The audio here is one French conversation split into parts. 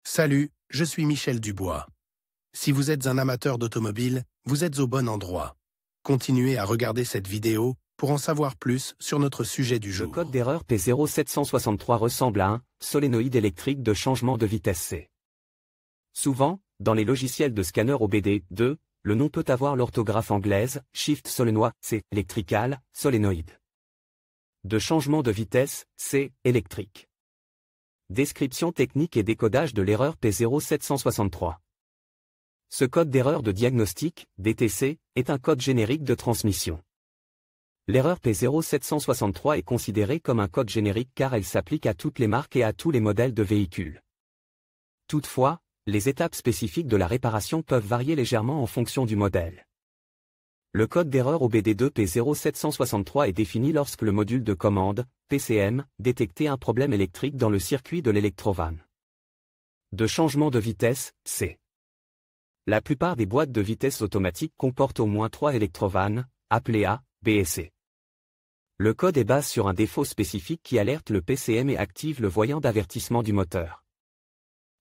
Salut, je suis Michel Dubois. Si vous êtes un amateur d'automobile, vous êtes au bon endroit. Continuez à regarder cette vidéo pour en savoir plus sur notre sujet du jour. Le code d'erreur P0763 ressemble à un solénoïde électrique de changement de vitesse C. Souvent, dans les logiciels de scanner OBD2, le nom peut avoir l'orthographe anglaise Shift Solenoid C électrical, solénoïde. De changement de vitesse C électrique. Description technique et décodage de l'erreur P0763. Ce code d'erreur de diagnostic, DTC, est un code générique de transmission. L'erreur P0763 est considérée comme un code générique car elle s'applique à toutes les marques et à tous les modèles de véhicules. Toutefois, les étapes spécifiques de la réparation peuvent varier légèrement en fonction du modèle. Le code d'erreur OBD2 P0763 est défini lorsque le module de commande, PCM, détectait un problème électrique dans le circuit de l'électrovanne. De changement de vitesse, C. La plupart des boîtes de vitesse automatiques comportent au moins 3 électrovannes, appelées A, B et C. Le code est basé sur un défaut spécifique qui alerte le PCM et active le voyant d'avertissement du moteur.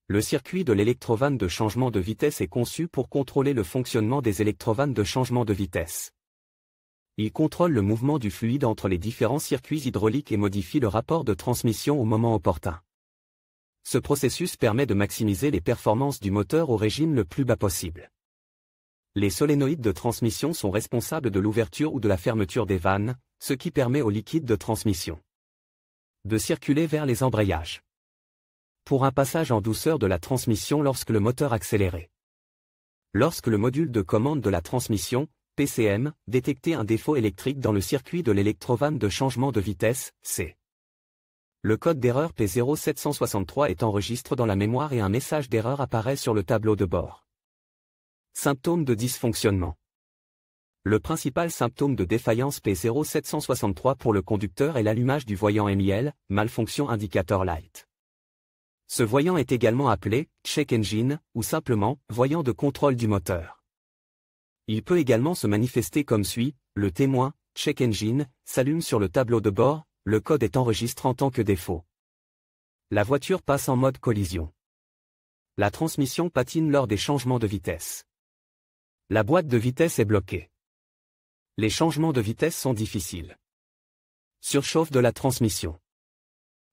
Le circuit de l'électrovanne de changement de vitesse est conçu pour contrôler le fonctionnement des électrovannes de changement de vitesse. Il contrôle le mouvement du fluide entre les différents circuits hydrauliques et modifie le rapport de transmission au moment opportun. Ce processus permet de maximiser les performances du moteur au régime le plus bas possible. Les solénoïdes de transmission sont responsables de l'ouverture ou de la fermeture des vannes, ce qui permet au liquide de transmission de circuler vers les embrayages. Pour un passage en douceur de la transmission lorsque le moteur accéléré. Lorsque le module de commande de la transmission, PCM, détectait un défaut électrique dans le circuit de l'électrovanne de changement de vitesse, C. Le code d'erreur P0763 est enregistré dans la mémoire et un message d'erreur apparaît sur le tableau de bord. Symptômes de dysfonctionnement. Le principal symptôme de défaillance P0763 pour le conducteur est l'allumage du voyant MIL, malfonction indicateur light. Ce voyant est également appelé check engine ou simplement voyant de contrôle du moteur. Il peut également se manifester comme suit: le témoin check engine s'allume sur le tableau de bord, le code est enregistré en tant que défaut. La voiture passe en mode collision. La transmission patine lors des changements de vitesse. La boîte de vitesse est bloquée. Les changements de vitesse sont difficiles. Surchauffe de la transmission.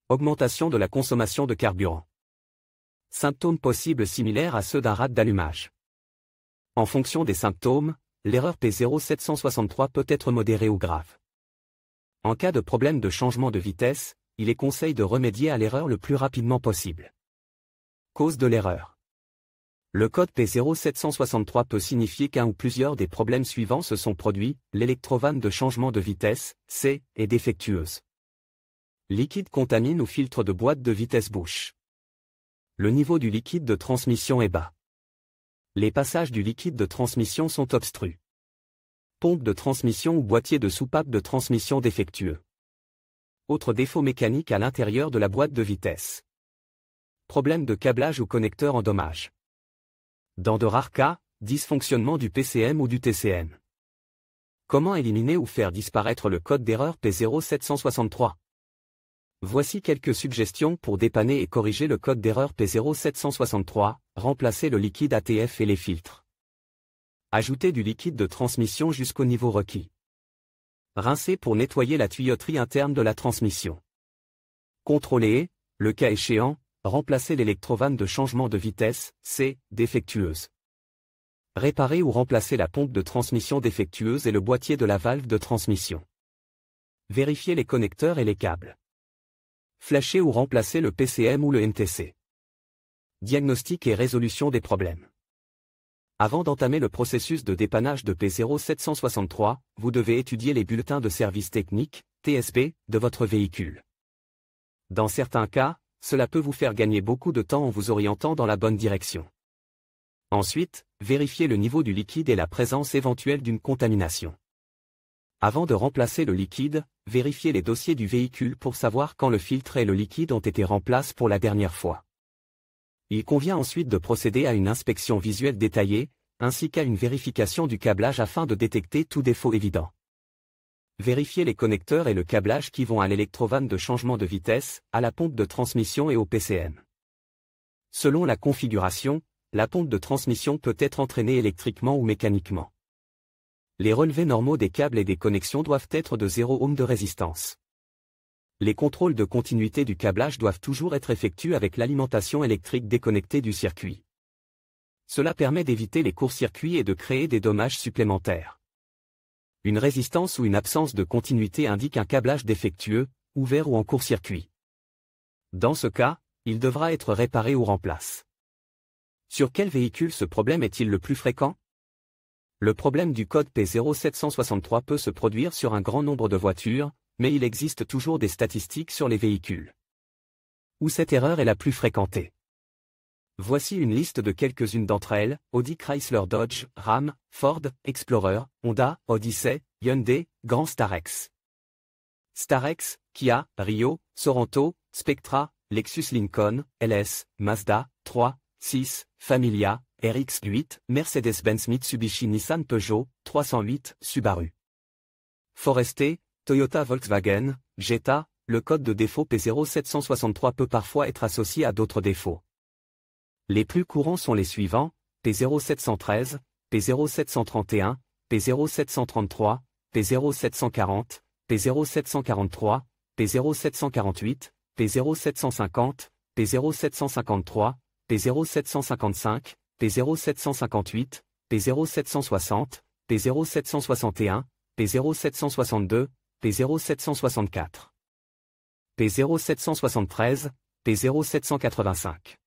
Augmentation de la consommation de carburant. Symptômes possibles similaires à ceux d'un rate d'allumage. En fonction des symptômes, l'erreur P0763 peut être modérée ou grave. En cas de problème de changement de vitesse, il est conseillé de remédier à l'erreur le plus rapidement possible. Cause de l'erreur. Le code P0763 peut signifier qu'un ou plusieurs des problèmes suivants se sont produits: l'électrovanne de changement de vitesse, C, est défectueuse. Liquide contamine ou filtre de boîte de vitesse bouche. Le niveau du liquide de transmission est bas. Les passages du liquide de transmission sont obstrués. Pompe de transmission ou boîtier de soupape de transmission défectueux. Autre défaut mécanique à l'intérieur de la boîte de vitesse. Problème de câblage ou connecteur en dommage. Dans de rares cas, dysfonctionnement du PCM ou du TCM. Comment éliminer ou faire disparaître le code d'erreur P0763? Voici quelques suggestions pour dépanner et corriger le code d'erreur P0763, remplacer le liquide ATF et les filtres. Ajouter du liquide de transmission jusqu'au niveau requis. Rincer pour nettoyer la tuyauterie interne de la transmission. Contrôler et, le cas échéant, remplacer l'électrovanne de changement de vitesse, C, défectueuse. Réparer ou remplacer la pompe de transmission défectueuse et le boîtier de la valve de transmission. Vérifier les connecteurs et les câbles. Flasher ou remplacer le PCM ou le MTC. Diagnostic et résolution des problèmes. Avant d'entamer le processus de dépannage de P0763, vous devez étudier les bulletins de service technique, TSB, de votre véhicule. Dans certains cas, cela peut vous faire gagner beaucoup de temps en vous orientant dans la bonne direction. Ensuite, vérifiez le niveau du liquide et la présence éventuelle d'une contamination. Avant de remplacer le liquide, vérifiez les dossiers du véhicule pour savoir quand le filtre et le liquide ont été remplacés pour la dernière fois. Il convient ensuite de procéder à une inspection visuelle détaillée, ainsi qu'à une vérification du câblage afin de détecter tout défaut évident. Vérifiez les connecteurs et le câblage qui vont à l'électrovanne de changement de vitesse, à la pompe de transmission et au PCM. Selon la configuration, la pompe de transmission peut être entraînée électriquement ou mécaniquement. Les relevés normaux des câbles et des connexions doivent être de 0 ohm de résistance. Les contrôles de continuité du câblage doivent toujours être effectués avec l'alimentation électrique déconnectée du circuit. Cela permet d'éviter les courts-circuits et de créer des dommages supplémentaires. Une résistance ou une absence de continuité indique un câblage défectueux, ouvert ou en court-circuit. Dans ce cas, il devra être réparé ou remplacé. Sur quel véhicule ce problème est-il le plus fréquent? Le problème du code P0763 peut se produire sur un grand nombre de voitures, mais il existe toujours des statistiques sur les véhicules où cette erreur est la plus fréquentée. Voici une liste de quelques-unes d'entre elles: Audi, Chrysler, Dodge, Ram, Ford, Explorer, Honda, Odyssey, Hyundai, Grand Starex, Kia, Rio, Sorento, Spectra, Lexus, Lincoln, LS, Mazda, 3, 6, Familia, RX-8, Mercedes-Benz, Mitsubishi, Nissan, Peugeot, 308, Subaru, Forester, Toyota, Volkswagen, Jetta. Le code de défaut P0763 peut parfois être associé à d'autres défauts. Les plus courants sont les suivants: P0713, P0731, P0733, P0740, P0743, P0748, P0750, P0753, P0755, P0758, P0760, P0761, P0762, P0764, P0773, P0785.